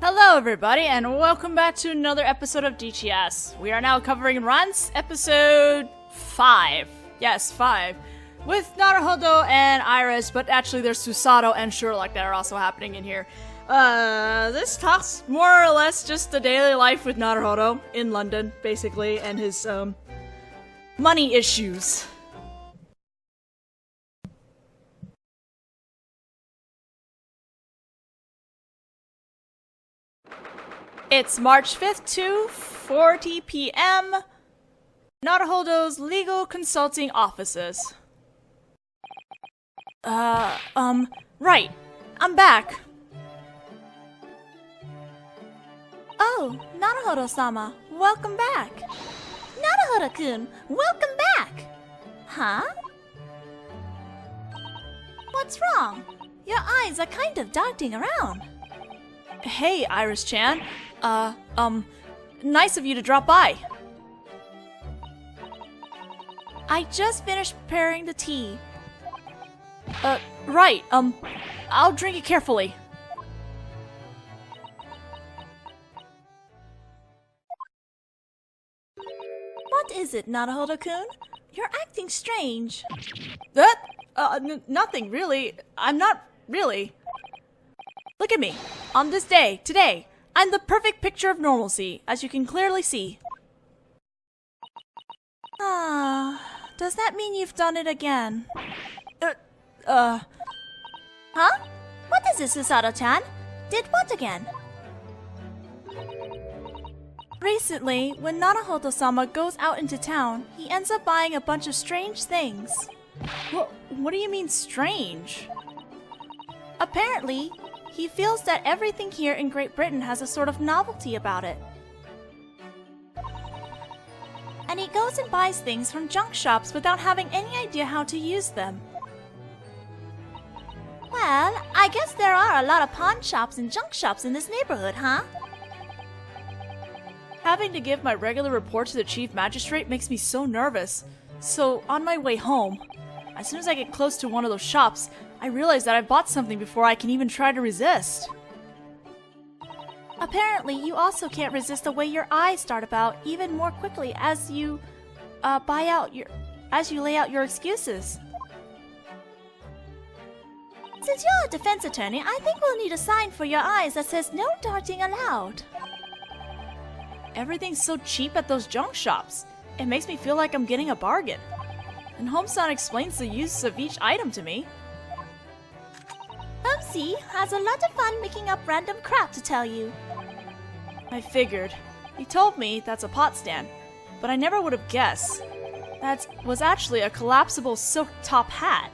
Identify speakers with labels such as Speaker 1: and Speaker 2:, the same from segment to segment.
Speaker 1: Hello everybody, and welcome back to another episode of DTS. We are now covering Randst episode 5. Yes, 5. With Naruhodō and Iris, but actually there's Susato and Sherlock that are also happening in here. This talks more or less just the daily life with Naruhodō in London, basically, and his, money issues. It's March 5th, 2:40 p.m. Naruhodō's legal consulting offices. Right. I'm back.
Speaker 2: Oh, Naruhodō-sama, welcome back. Naruhodō-kun, welcome back. Huh? What's wrong? Your eyes are kind of darting around.
Speaker 1: Hey, Iris-chan. Nice of you to drop by.
Speaker 2: I just finished preparing the tea.
Speaker 1: Right, I'll drink it carefully.
Speaker 2: What is it, Naruhodō-kun? You're acting strange.
Speaker 1: Nothing, really. I'm not really. Look at me. On this day, today, I'm the perfect picture of normalcy, as you can clearly see.
Speaker 2: Does that mean you've done it again?
Speaker 1: Huh?
Speaker 2: What is this, Susato-chan? Did what again? Recently, when Naruhodō-sama goes out into town, he ends up buying a bunch of strange things.
Speaker 1: What do you mean, strange?
Speaker 2: Apparently, he feels that everything here in Great Britain has a sort of novelty about it. And he goes and buys things from junk shops without having any idea how to use them. Well, I guess there are a lot of pawn shops and junk shops in this neighborhood, huh?
Speaker 1: Having to give my regular report to the chief magistrate makes me so nervous. So, on my way home, as soon as I get close to one of those shops, I realize that I bought something before I can even try to resist.
Speaker 2: Apparently, you also can't resist the way your eyes start about even more quickly as you lay out your excuses. Since you're a defense attorney, I think we'll need a sign for your eyes that says no darting allowed.
Speaker 1: Everything's so cheap at those junk shops. It makes me feel like I'm getting a bargain. And Homesan explains the use of each item to me.
Speaker 2: Homesy has a lot of fun making up random crap to tell you.
Speaker 1: I figured. He told me that's a pot stand, but I never would have guessed. That was actually a collapsible silk top hat.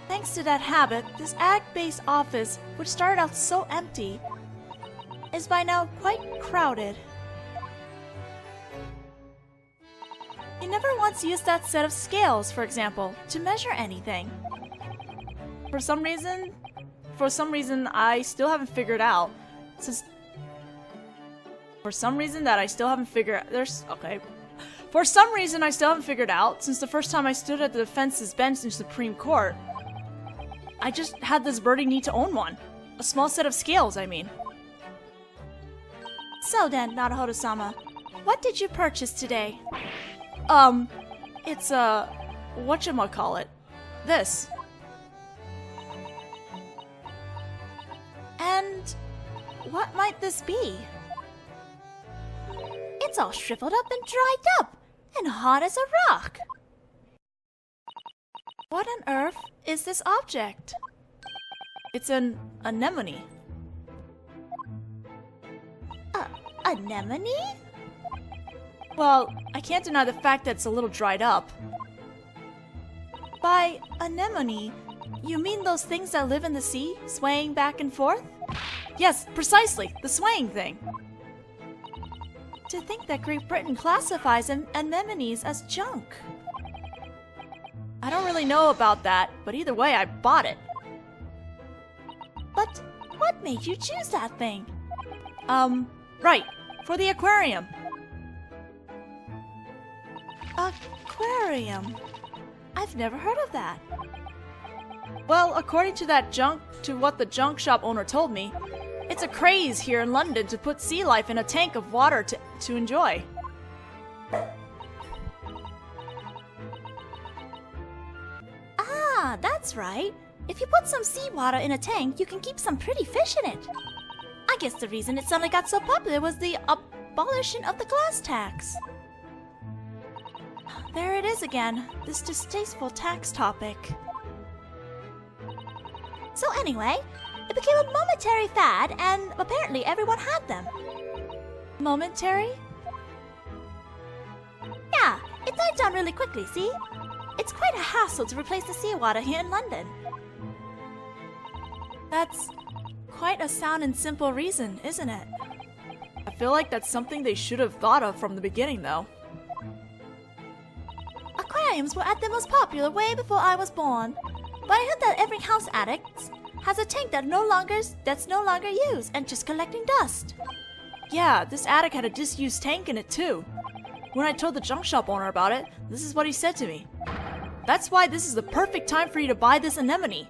Speaker 2: Thanks to that habit, this ag-based office, which started out so empty, is by now quite crowded. You never once used that set of scales, for example, to measure anything.
Speaker 1: For some reason I still haven't figured out. For some reason I still haven't figured out, since the first time I stood at the defense's bench in Supreme Court, I just had this burning need to own one. A small set of scales, I mean.
Speaker 2: So then, Naruhodō-sama, what did you purchase today?
Speaker 1: It's whatchamacallit. This.
Speaker 2: And what might this be? It's all shriveled up and dried up, and hard as a rock. What on earth is this object?
Speaker 1: It's an anemone.
Speaker 2: Anemone?
Speaker 1: Well, I can't deny the fact that it's a little dried up.
Speaker 2: By anemone, you mean those things that live in the sea, swaying back and forth?
Speaker 1: Yes, precisely, the swaying thing.
Speaker 2: To think that Great Britain classifies anemones as junk.
Speaker 1: I don't really know about that, but either way, I bought it.
Speaker 2: But what made you choose that thing?
Speaker 1: Right, for the aquarium.
Speaker 2: Aquarium? I've never heard of that.
Speaker 1: Well, according to what the junk shop owner told me, It's a craze here in London to put sea life in a tank of water to enjoy.
Speaker 2: Ah, that's right. If you put some seawater in a tank, you can keep some pretty fish in it. I guess the reason it suddenly got so popular was the abolition of the glass tax. There it is again, this distasteful tax topic. So anyway, it became a momentary fad, and apparently everyone had them.
Speaker 1: Momentary?
Speaker 2: Yeah, it died down really quickly, see? It's quite a hassle to replace the seawater here in London.
Speaker 1: That's quite a sound and simple reason, isn't it? I feel like that's something they should have thought of from the beginning, though.
Speaker 2: Aquariums were at their most popular way before I was born. But I heard that every house attic has a tank that's no longer used and just collecting dust.
Speaker 1: Yeah, this attic had a disused tank in it too. When I told the junk shop owner about it, this is what he said to me. That's why this is the perfect time for you to buy this anemone.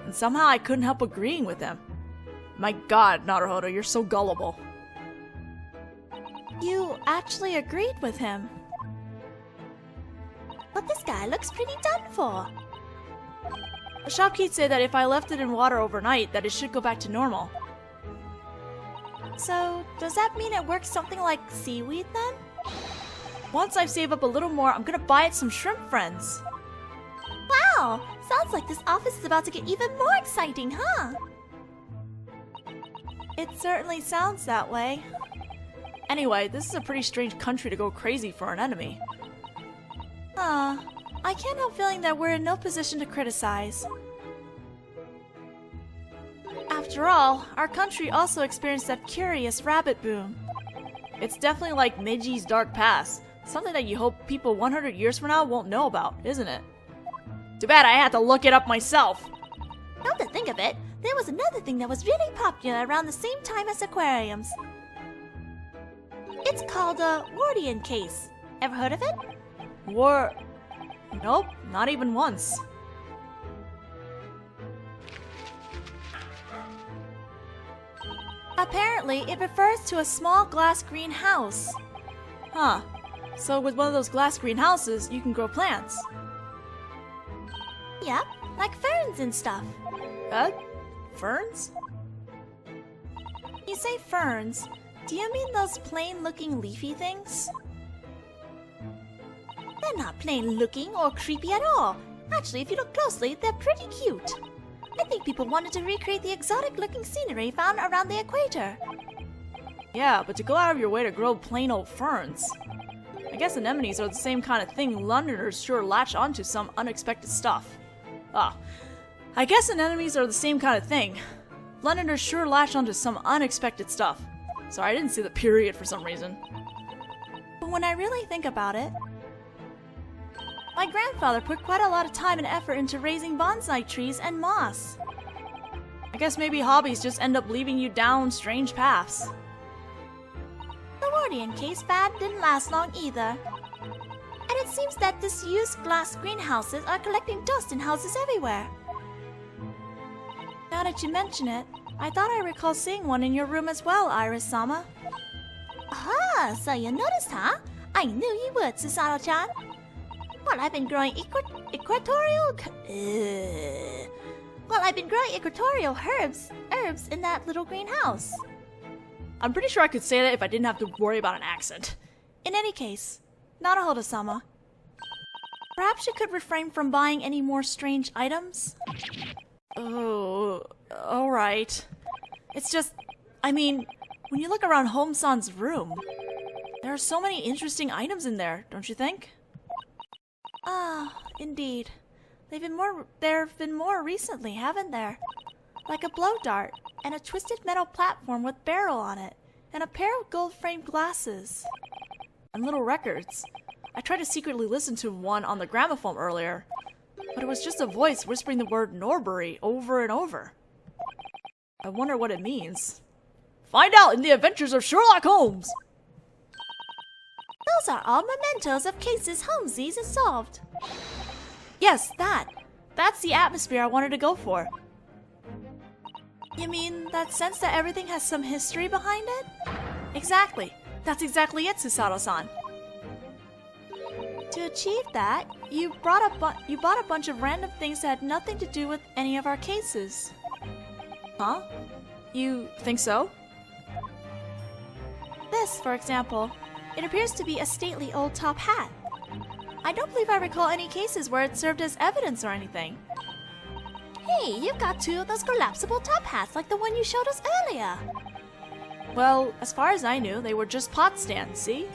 Speaker 1: And somehow I couldn't help agreeing with him. My god, Naruhodō, you're so gullible.
Speaker 2: You actually agreed with him. But this guy looks pretty done for.
Speaker 1: The shopkeep said that if I left it in water overnight, that it should go back to normal.
Speaker 2: So, does that mean it works something like seaweed then?
Speaker 1: Once I save up a little more, I'm gonna buy it some shrimp friends.
Speaker 2: Wow! Sounds like this office is about to get even more exciting, huh?
Speaker 1: It certainly sounds that way. Anyway, this is a pretty strange country to go crazy for an enemy.
Speaker 2: I can't help feeling that we're in no position to criticize.
Speaker 1: After all, our country also experienced that curious rabbit boom. It's definitely like Meiji dark past, something that you hope people 100 years from now won't know about, isn't it? Too bad I had to look it up myself.
Speaker 2: Come to think of it, there was another thing that was really popular around the same time as aquariums. It's called a Wardian case. Ever heard of it?
Speaker 1: Nope, not even once.
Speaker 2: Apparently, it refers to a small glass greenhouse.
Speaker 1: Huh. So with one of those glass greenhouses, you can grow plants.
Speaker 2: Yep, like ferns and stuff.
Speaker 1: Ferns?
Speaker 2: You say ferns, do you mean those plain-looking leafy things? They're not plain-looking or creepy at all. Actually, if you look closely, they're pretty cute. I think people wanted to recreate the exotic-looking scenery found around the equator.
Speaker 1: Yeah, but to go out of your way to grow plain old ferns. I guess anemones are the same kind of thing Londoners sure latch onto some unexpected stuff. I guess anemones are the same kind of thing. Londoners sure latch onto some unexpected stuff. Sorry, I didn't see the period for some reason.
Speaker 2: But when I really think about it, my grandfather put quite a lot of time and effort into raising bonsai trees and moss.
Speaker 1: I guess maybe hobbies just end up leading you down strange paths.
Speaker 2: The Wardian case fad didn't last long either. And it seems that disused glass greenhouses are collecting dust in houses everywhere. Now that you mention it, I thought I recall seeing one in your room as well, Iris-sama. Ah, so you noticed, huh? I knew you would, Susanoo-chan. Well, I've been growing equatorial herbs in that little greenhouse.
Speaker 1: I'm pretty sure I could say that if I didn't have to worry about an accent.
Speaker 2: In any case, Naruhodō-sama, perhaps you could refrain from buying any more strange items?
Speaker 1: Oh, alright. It's just, I mean, when you look around Home-san's room, there are so many interesting items in there, don't you think?
Speaker 2: Ah, indeed. There have been more recently, haven't there? Like a blow dart, and a twisted metal platform with barrel on it, and a pair of gold-framed glasses.
Speaker 1: And little records. I tried to secretly listen to one on the gramophone earlier, but it was just a voice whispering the word Norbury over and over. I wonder what it means. Find out in the Adventures of Sherlock Holmes!
Speaker 2: Those are all mementos of cases Holmesies has solved.
Speaker 1: Yes, that's the atmosphere I wanted to go for.
Speaker 2: You mean that sense that everything has some history behind it?
Speaker 1: Exactly. That's exactly it, Susato-san.
Speaker 2: To achieve that, you bought a bunch of random things that had nothing to do with any of our cases.
Speaker 1: Huh? You think so?
Speaker 2: This, for example, it appears to be a stately old top hat. I don't believe I recall any cases where it served as evidence or anything. Hey, you've got two of those collapsible top hats like the one you showed us earlier.
Speaker 1: Well, as far as I knew, they were just pot stands, see?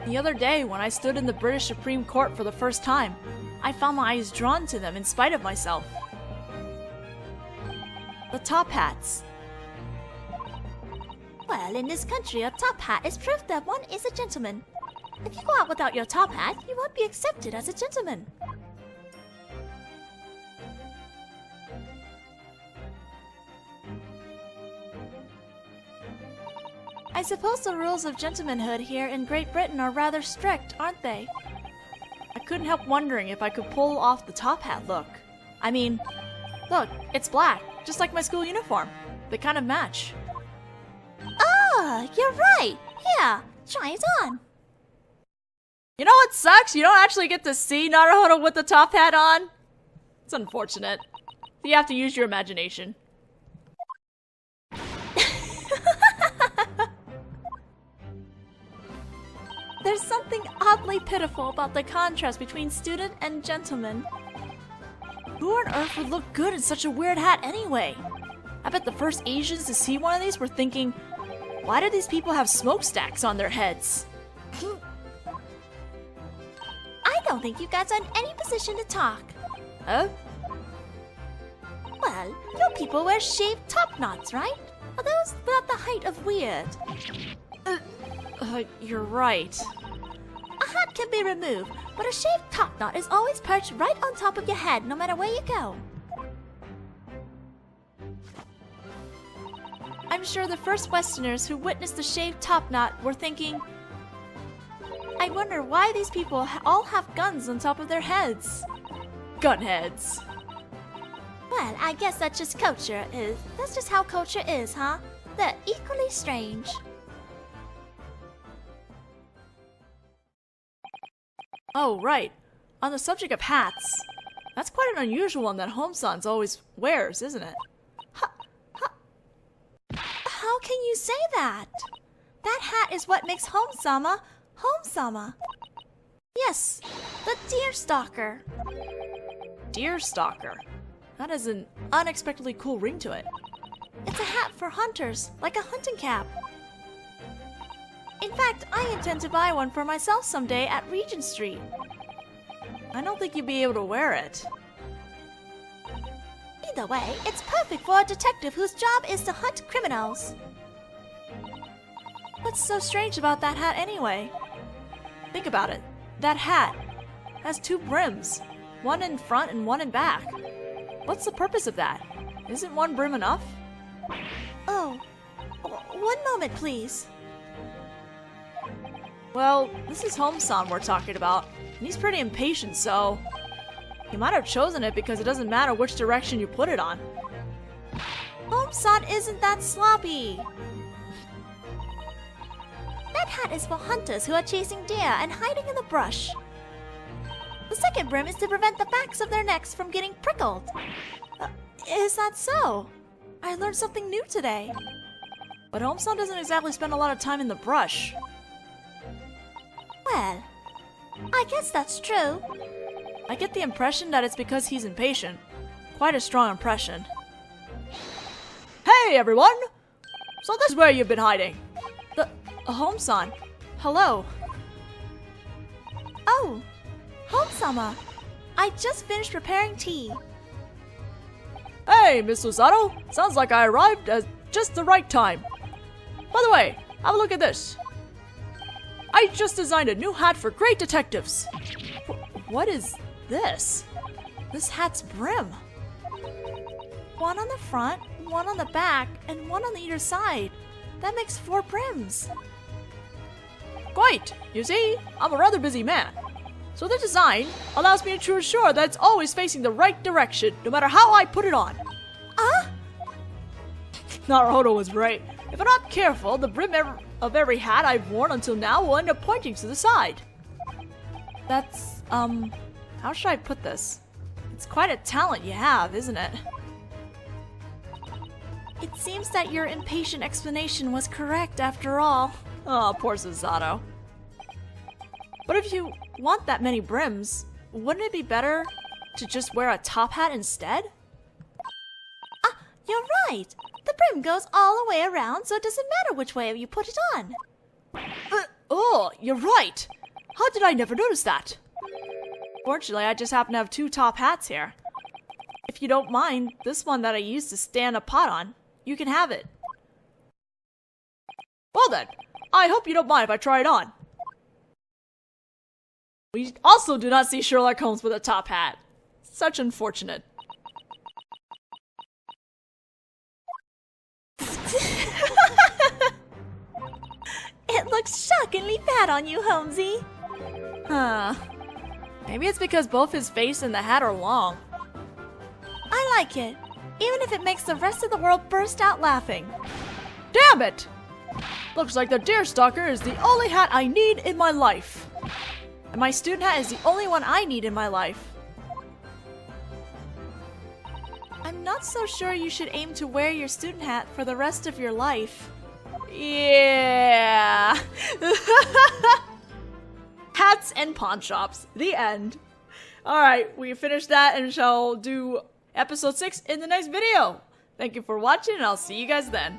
Speaker 1: The other day, when I stood in the British Supreme Court for the first time, I found my eyes drawn to them in spite of myself. The top hats.
Speaker 2: Well, in this country, a top hat is proof that one is a gentleman. If you go out without your top hat, you won't be accepted as a gentleman. I suppose the rules of gentlemanhood here in Great Britain are rather strict, aren't they?
Speaker 1: I couldn't help wondering if I could pull off the top hat look. I mean, look, it's black, just like my school uniform. They kind of match.
Speaker 2: Oh, you're right! Here, try it on.
Speaker 1: You know what sucks? You don't actually get to see Naruhodo with the top hat on. It's unfortunate. You have to use your imagination.
Speaker 2: There's something oddly pitiful about the contrast between student and gentleman.
Speaker 1: Who on earth would look good in such a weird hat anyway? I bet the first Asians to see one of these were thinking, why do these people have smokestacks on their heads?
Speaker 2: I don't think you guys are in any position to talk.
Speaker 1: Huh?
Speaker 2: Well, you people wear shaved top knots, right? Are those about the height of weird?
Speaker 1: You're right.
Speaker 2: A hat can be removed, but a shaved top knot is always perched right on top of your head, no matter where you go. I'm sure the first Westerners who witnessed the shaved top knot were thinking, I wonder why these people all have guns on top of their heads.
Speaker 1: Gunheads.
Speaker 2: Well, I guess that's just culture is. That's just how culture is, huh? They're equally strange.
Speaker 1: Oh, right. On the subject of hats, that's quite an unusual one that Holmes-san always wears, isn't it?
Speaker 2: How can you say that? That hat is what makes Holmes-sama Holmes-sama. Yes, the deerstalker.
Speaker 1: Deerstalker. That has an unexpectedly cool ring to it.
Speaker 2: It's a hat for hunters, like a hunting cap. In fact, I intend to buy one for myself someday at Regent Street.
Speaker 1: I don't think you'd be able to wear it.
Speaker 2: Either way, it's perfect for a detective whose job is to hunt criminals.
Speaker 1: What's so strange about that hat anyway? Think about it. That hat has two brims, one in front and one in back. What's the purpose of that? Isn't one brim enough?
Speaker 2: Oh, one moment, please.
Speaker 1: Well, this is Holmes-san we're talking about, and he's pretty impatient, so he might have chosen it because it doesn't matter which direction you put it on.
Speaker 2: Holmes-san isn't that sloppy. That hat is for hunters who are chasing deer and hiding in the brush. The second brim is to prevent the backs of their necks from getting prickled.
Speaker 1: Is that so? I learned something new today. But Holmes-san doesn't exactly spend a lot of time in the brush.
Speaker 2: Well, I guess that's true.
Speaker 1: I get the impression that it's because he's impatient. Quite a strong impression. Hey, everyone! So this is where you've been hiding. Holmes-san. Hello.
Speaker 2: Oh, Holmes-sama. I just finished preparing tea.
Speaker 1: Hey, Miss Susato. Sounds like I arrived at just the right time. By the way, have a look at this. I just designed a new hat for great detectives. What is this? This hat's brim.
Speaker 2: One on the front, one on the back, and one on either side. That makes 4 brims.
Speaker 1: Quite. You see, I'm a rather busy man. So the design allows me to ensure that it's always facing the right direction, no matter how I put it on. Naruhodō was right. If I'm not careful, the brim of every hat I've worn until now will end up pointing to the side. That's, how should I put this? It's quite a talent you have, isn't it?
Speaker 2: It seems that your impatient explanation was correct after all.
Speaker 1: Oh, poor Susato. But if you want that many brims, wouldn't it be better to just wear a top hat instead?
Speaker 2: You're right. The brim goes all the way around, so it doesn't matter which way you put it on.
Speaker 1: Oh, you're right. How did I never notice that? Fortunately, I just happen to have 2 top hats here. If you don't mind, this one that I used to stand a pot on, you can have it. Well then, I hope you don't mind if I try it on. We also do not see Sherlock Holmes with a top hat. Such unfortunate.
Speaker 2: It looks shockingly bad on you, Holmesy.
Speaker 1: Huh. Maybe it's because both his face and the hat are long.
Speaker 2: I like it, even if it makes the rest of the world burst out laughing.
Speaker 1: Damn it! Looks like the Deerstalker is the only hat I need in my life. And my student hat is the only one I need in my life.
Speaker 2: I'm not so sure you should aim to wear your student hat for the rest of your life.
Speaker 1: Yeah. Hats and pawn shops. The end. Alright, we finished that and shall do episode 6 in the next video. Thank you for watching and I'll see you guys then.